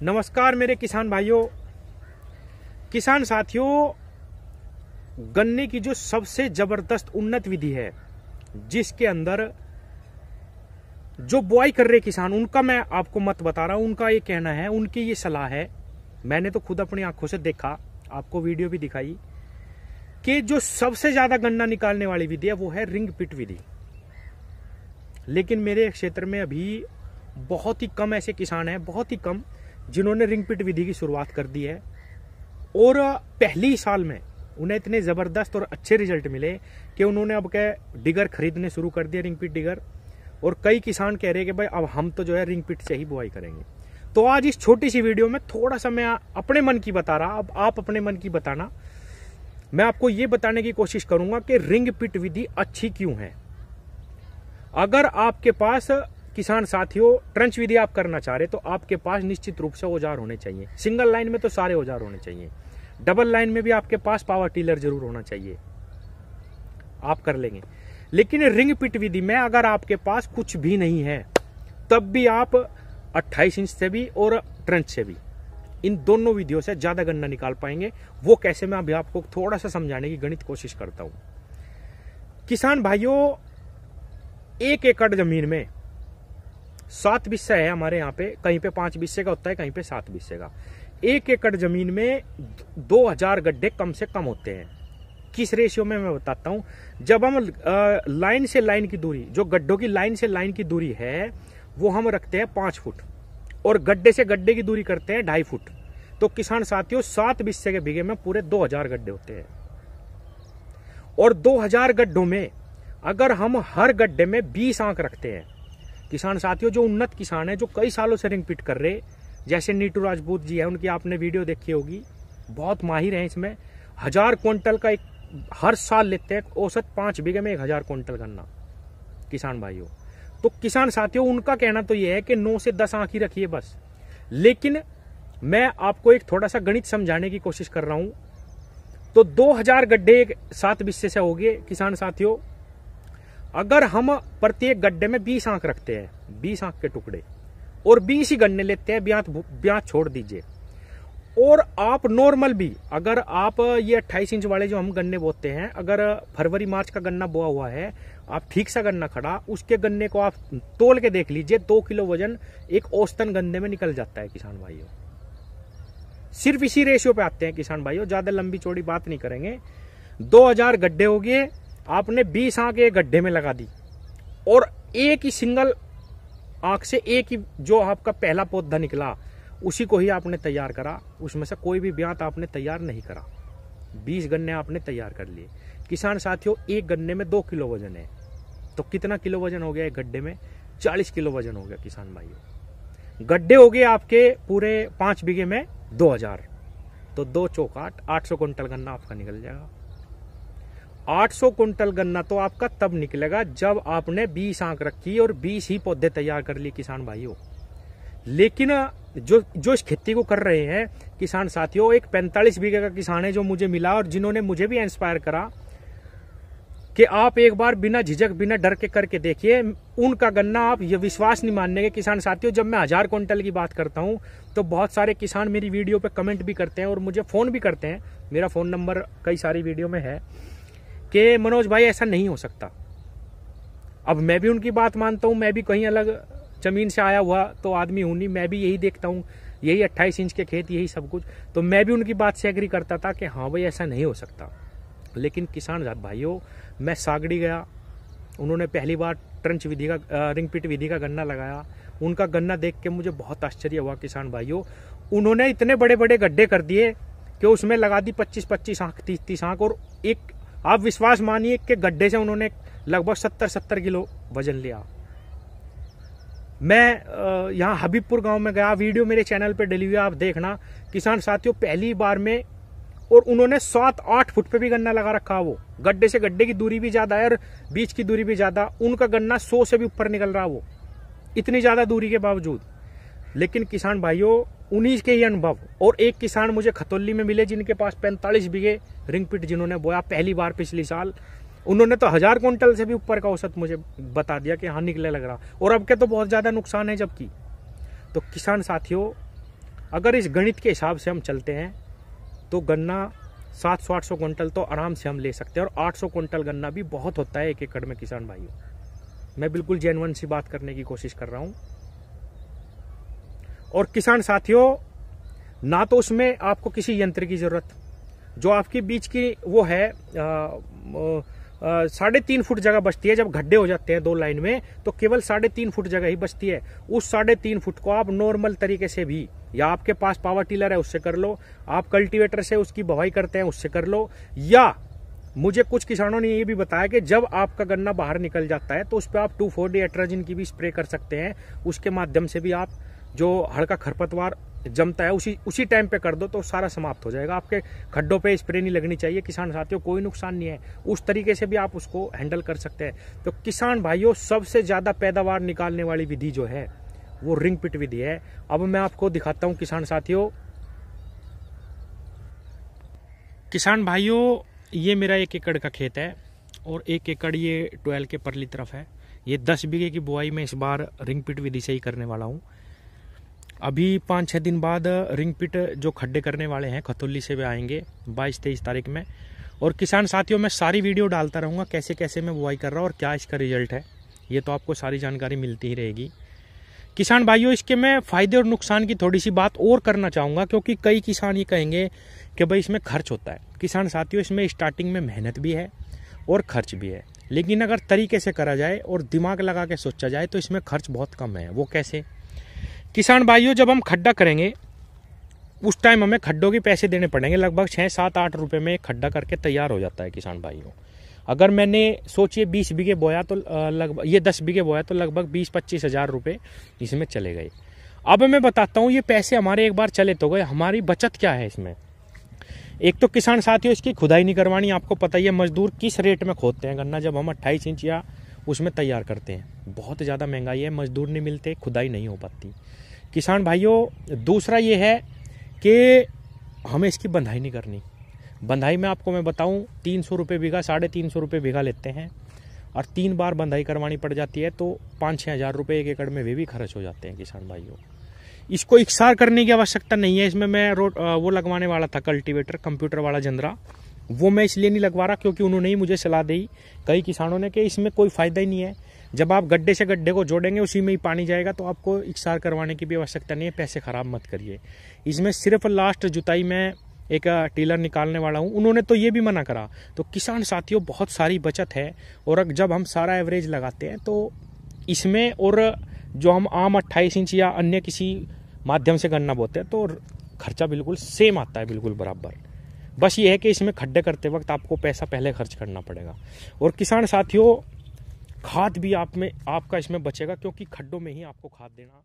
नमस्कार मेरे किसान भाइयों, किसान साथियों। गन्ने की जो सबसे जबरदस्त उन्नत विधि है, जिसके अंदर जो बुआई कर रहे किसान, उनका मैं आपको मत बता रहा हूं, उनका ये कहना है, उनकी ये सलाह है। मैंने तो खुद अपनी आंखों से देखा, आपको वीडियो भी दिखाई, कि जो सबसे ज्यादा गन्ना निकालने वाली विधि है वो है रिंग पिट विधि। लेकिन मेरे क्षेत्र में अभी बहुत ही कम ऐसे किसान हैं, बहुत ही कम, जिन्होंने रिंग पिट विधि की शुरुआत कर दी है। और पहली साल में उन्हें इतने जबरदस्त और अच्छे रिजल्ट मिले कि उन्होंने अब क्या डिगर खरीदने शुरू कर दिया, रिंग पिट डिगर। और कई किसान कह रहे हैं कि भाई अब हम तो जो है रिंग पिट से ही बुआई करेंगे। तो आज इस छोटी सी वीडियो में थोड़ा सा मैं अपने मन की बता रहा, अब आप अपने मन की बताना। मैं आपको ये बताने की कोशिश करूंगा कि रिंग पिट विधि अच्छी क्यों है। अगर आपके पास किसान साथियों ट्रंच विधि आप करना चाह रहे तो आपके पास निश्चित रूप से औजार होने चाहिए। सिंगल लाइन में तो सारे औजार होने चाहिए, डबल लाइन में भी आपके पास पावर टिलर जरूर होना चाहिए, आप कर लेंगे। लेकिन रिंग पिट विधि में अगर आपके पास कुछ भी नहीं है, तब भी आप 28 इंच से भी और ट्रंच से भी, इन दोनों विधियों से ज्यादा गन्ना निकाल पाएंगे। वो कैसे, मैं अभी आपको थोड़ा सा समझाने की गणित कोशिश करता हूं। किसान भाइयों, 1 एकड़ जमीन में 7 बिस्सा है हमारे यहाँ पे, कहीं पे 5 बिस्से का होता है, कहीं पे 7 बिस्से का। 1 एकड़ जमीन में 2000 गड्ढे कम से कम होते हैं। किस रेशियो में मैं बताता हूं। जब हम लाइन से लाइन की दूरी, जो गड्ढों की लाइन से लाइन की दूरी है, वो हम रखते हैं 5 फुट, और गड्ढे से गड्ढे की दूरी करते हैं 2.5 फुट। तो किसान साथियों, 7 बिस्से के बीघे में पूरे 2000 गड्ढे होते हैं। और 2000 गड्ढों में अगर हम हर गड्ढे में 20 आंक रखते हैं, किसान साथियों जो उन्नत किसान है, जो कई सालों से रिंग पिट कर रहे, जैसे नीटू राजपूत जी है, उनकी आपने वीडियो देखी होगी, बहुत माहिर है इसमें। 1000 क्विंटल का एक हर साल लेते हैं, औसत 5 बीघे में 1000 क्विंटल गन्ना, किसान भाइयों। तो किसान साथियों, उनका कहना तो यह है कि 9 से 10 आंख ही रखिए बस। लेकिन मैं आपको एक थोड़ा सा गणित समझाने की कोशिश कर रहा हूं। तो 2000 गड्ढे 7 बिस्से से हो गए किसान साथियों। अगर हम प्रत्येक गड्ढे में 20 आंक रखते हैं, 20 आंक के टुकड़े, और 20 ही गन्ने लेते हैं, ब्याज छोड़ दीजिए। और आप नॉर्मल भी, अगर आप ये 28 इंच वाले जो हम गन्ने बोते हैं, अगर फरवरी मार्च का गन्ना बोआ हुआ है, आप ठीक सा गन्ना खड़ा, उसके गन्ने को आप तोल के देख लीजिए, 2 किलो वजन एक औसतन गन्ने में निकल जाता है किसान भाइयों। सिर्फ इसी रेशियो पे आते हैं किसान भाइयों, ज्यादा लंबी चौड़ी बात नहीं करेंगे। 2000 गड्ढे हो गए, आपने 20 आंख एक गड्ढे में लगा दी, और एक ही सिंगल आंख से एक ही जो आपका पहला पौधा निकला, उसी को ही आपने तैयार करा। उसमें से कोई भी ब्यात आपने तैयार नहीं करा। 20 गन्ने आपने तैयार कर लिए। किसान साथियों, एक गन्ने में 2 किलो वजन है, तो कितना किलो वजन हो गया एक गड्ढे में? 40 किलो वजन हो गया किसान भाइयों। गड्ढे हो गए आपके पूरे 5 बीघे में 2000, तो 2 चौक 8, 800 क्विंटल गन्ना आपका निकल जाएगा। 800 क्विंटल गन्ना तो आपका तब निकलेगा जब आपने 20 आंक रखी और 20 ही पौधे तैयार कर लिए किसान भाइयों। लेकिन जो इस खेती को कर रहे हैं किसान साथियों, एक 45 बीघे का किसान है जो मुझे मिला, और जिन्होंने मुझे भी इंस्पायर करा कि आप एक बार बिना झिझक, बिना डर के करके देखिए। उनका गन्ना आप ये विश्वास नहीं मानने के किसान साथियों। जब मैं 1000 क्विंटल की बात करता हूं, तो बहुत सारे किसान मेरी वीडियो पे कमेंट भी करते हैं और मुझे फोन भी करते हैं। मेरा फोन नंबर कई सारी वीडियो में है कि मनोज भाई ऐसा नहीं हो सकता। अब मैं भी उनकी बात मानता हूं, मैं भी कहीं अलग जमीन से आया हुआ तो आदमी हूं नहीं, मैं भी यही देखता हूं, यही 28 इंच के खेत, यही सब कुछ। तो मैं भी उनकी बात से एग्री करता था कि हाँ भाई ऐसा नहीं हो सकता। लेकिन किसान भाइयों, मैं सागड़ी गया, उन्होंने पहली बार ट्रंच विधि का, रिंग पिट विधि का गन्ना लगाया। उनका गन्ना देख के मुझे बहुत आश्चर्य हुआ किसान भाइयों। उन्होंने इतने बड़े बड़े गड्ढे कर दिए कि उसमें लगा दी 25-25 आंख, 30-30 आंख, और एक आप विश्वास मानिए कि गड्ढे से उन्होंने लगभग 70-70 किलो वजन लिया। मैं यहाँ हबीबपुर गांव में गया, वीडियो मेरे चैनल पे डली हुई है, आप देखना किसान साथियों। पहली बार में, और उन्होंने 7-8 फुट पे भी गन्ना लगा रखा। वो गड्ढे से गड्ढे की दूरी भी ज्यादा है और बीच की दूरी भी ज्यादा। उनका गन्ना 100 से भी ऊपर निकल रहा, वो इतनी ज्यादा दूरी के बावजूद। लेकिन किसान भाइयों, 19 के ही अनुभव। और एक किसान मुझे खतौली में मिले जिनके पास 45 बीघे रिंग पिट जिन्होंने बोया पहली बार पिछली साल। उन्होंने तो 1000 क्विंटल से भी ऊपर का औसत मुझे बता दिया कि हाँ निकले लग रहा, और अब के तो बहुत ज्यादा नुकसान है जबकि। तो किसान साथियों, अगर इस गणित के हिसाब से हम चलते हैं तो गन्ना 700-800 क्विंटल तो आराम से हम ले सकते हैं, और 800 क्विंटल गन्ना भी बहुत होता है 1 एकड़ में किसान भाइयों। मैं बिल्कुल जेन्युइन सी बात करने की कोशिश कर रहा हूं। और किसान साथियों, ना तो उसमें आपको किसी यंत्र की जरूरत, जो आपकी बीच की वो है 3.5 फुट जगह बचती है। जब गड्ढे हो जाते हैं 2 लाइन में तो केवल 3.5 फुट जगह ही बचती है। उस 3.5 फुट को आप नॉर्मल तरीके से भी, या आपके पास पावर टिलर है उससे कर लो, आप कल्टीवेटर से उसकी बवाई करते हैं उससे कर लो, या मुझे कुछ किसानों ने ये भी बताया कि जब आपका गन्ना बाहर निकल जाता है तो उस पर आप 2,4-D एट्राजिन की भी स्प्रे कर सकते हैं। उसके माध्यम से भी आप जो हल्का खरपतवार जमता है उसी टाइम पे कर दो तो सारा समाप्त हो जाएगा। आपके खड्डों पे स्प्रे नहीं लगनी चाहिए किसान साथियों, कोई नुकसान नहीं है। उस तरीके से भी आप उसको हैंडल कर सकते हैं। तो किसान भाइयों, सबसे ज्यादा पैदावार निकालने वाली विधि जो है वो रिंग पिट विधि है। अब मैं आपको दिखाता हूं किसान साथियों। किसान भाइयों, ये मेरा 1 एकड़ का खेत है और 1 एकड़ ये 12 के परली तरफ है। ये 10 बीघे की बुआई मैं इस बार रिंग पिट विधि से ही करने वाला हूँ। अभी 5-6 दिन बाद रिंग पिट जो खड्डे करने वाले हैं खतौली से वे आएंगे 22-23 तारीख में। और किसान साथियों, मैं सारी वीडियो डालता रहूँगा कैसे कैसे मैं बुआई कर रहा हूँ और क्या इसका रिजल्ट है, ये तो आपको सारी जानकारी मिलती ही रहेगी। किसान भाइयों, इसके मैं फायदे और नुकसान की थोड़ी सी बात और करना चाहूँगा, क्योंकि कई किसान ये कहेंगे कि भाई इसमें खर्च होता है। किसान साथियों, इसमें स्टार्टिंग में मेहनत भी है और खर्च भी है, लेकिन अगर तरीके से करा जाए और दिमाग लगा के सोचा जाए तो इसमें खर्च बहुत कम है। वो कैसे? किसान भाइयों, जब हम खड्डा करेंगे उस टाइम हमें खड्डों के पैसे देने पड़ेंगे। लगभग 6-7-8 रुपए में एक खड्डा करके तैयार हो जाता है किसान भाइयों। अगर मैंने सोचिए 20 बीघे बोया तो लगभग, ये 10 बीघे बोया तो लगभग 20-25 हज़ार रुपये इसमें चले गए। अब मैं बताता हूँ ये पैसे हमारे एक बार चले तो गए, हमारी बचत क्या है इसमें। एक तो किसान साथियों, इसकी खुदाई नहीं करवानी। आपको पता ही है मजदूर किस रेट में खोदते हैं गन्ना, जब हम 28 इंच या उसमें तैयार करते हैं। बहुत ज़्यादा महंगाई है, मजदूर नहीं मिलते, खुदाई नहीं हो पाती। किसान भाइयों, दूसरा ये है कि हमें इसकी बंधाई नहीं करनी। बंधाई में आपको मैं बताऊं 300 रुपये बीघा, 350 रुपये बीघा लेते हैं और 3 बार बंधाई करवानी पड़ जाती है, तो 5-6 हज़ार रुपये 1 एकड़ में वे भी खर्च हो जाते हैं किसान भाइयों। इसको इकसार करने की आवश्यकता नहीं है। इसमें मैं वो लगवाने वाला था कल्टीवेटर, कंप्यूटर वाला जंदरा, वो मैं इसलिए नहीं लगवा रहा क्योंकि उन्होंने ही मुझे सलाह दी कई किसानों ने कि इसमें कोई फ़ायदा ही नहीं है। जब आप गड्ढे से गड्ढे को जोड़ेंगे उसी में ही पानी जाएगा, तो आपको इकसार करवाने की भी आवश्यकता नहीं है। पैसे खराब मत करिए। इसमें सिर्फ लास्ट जुताई में एक टीलर निकालने वाला हूँ, उन्होंने तो ये भी मना करा। तो किसान साथियों, बहुत सारी बचत है। और जब हम सारा एवरेज लगाते हैं तो इसमें, और जो हम आम 28 इंच या अन्य किसी माध्यम से गन्ना बोते हैं तो खर्चा बिल्कुल सेम आता है, बिल्कुल बराबर। बस ये है कि इसमें खड्डे करते वक्त आपको पैसा पहले खर्च करना पड़ेगा। और किसान साथियों, खाद भी आपका इसमें बचेगा, क्योंकि खड्डों में ही आपको खाद देना